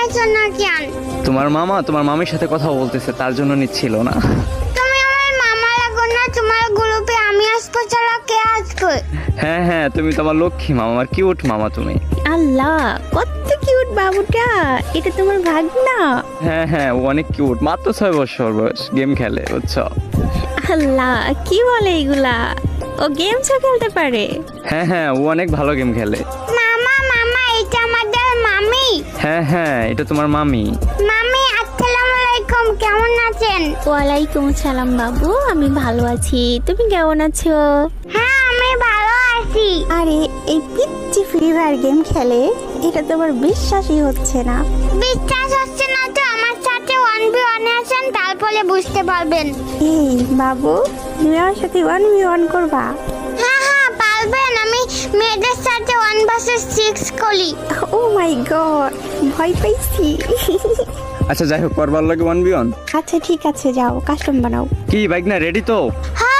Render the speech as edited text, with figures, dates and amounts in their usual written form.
নিয়েছো না কেন? তোমার মামা তোমার মামির সাথে কথা বলতেছে, তার জন্য নিচ্ছিল না। তুমি আমার মামা লাগো না, তোমার গ্রুপে আমি আসবো ছাড়া কে আসবে? হ্যাঁ হ্যাঁ, তুমি তোমার লক্ষ্মী মামা, আমার কিউট মামা তুমি। আল্লাহ, কত কিউট বাবুটা, এটা তোমার ভাগনা? হ্যাঁ হ্যাঁ, ও অনেক কিউট, মাত্র 6 বছর বয়স, গেম খেলে বুঝছো। আল্লাহ, কি বলে এগুলা? ও গেমসও খেলতে পারে? হ্যাঁ হ্যাঁ, ও অনেক ভালো গেম খেলে। মামা মামা, এটা আমাদের মামি। হ্যাঁ হ্যাঁ, এটা তোমার মামি। মামি আসসালামু আলাইকুম, কেমন আছেন? ওয়ালাইকুম আসসালাম বাবু, আমি ভালো আছি, তুমি কেমন আছো? হ্যাঁ আমি ভালো আছি। আরে এই পিচ্চি ফ্রি ফায়ার গেম খেলে, এটা তোমার বিশ্বাসই হচ্ছে না। বিশ্বাস হচ্ছে না তো আমার সাথে 1v1 আছেন, তারপরে বুঝতে পারবেন। এই বাবু, তুমি আমার সাথে 1v1 করবা? হ্যাঁ হ্যাঁ পারবেন, আমি মেয়েদের সাথে 1 vs 6 করি। ও মাই গড, ভয় পাইছি। আচ্ছা যাই হোক, করবার লাগে 1v1। আচ্ছা ঠিক আছে, যাও কাস্টম বানাও। কি বাইক না রেডি তো? হ্যাঁ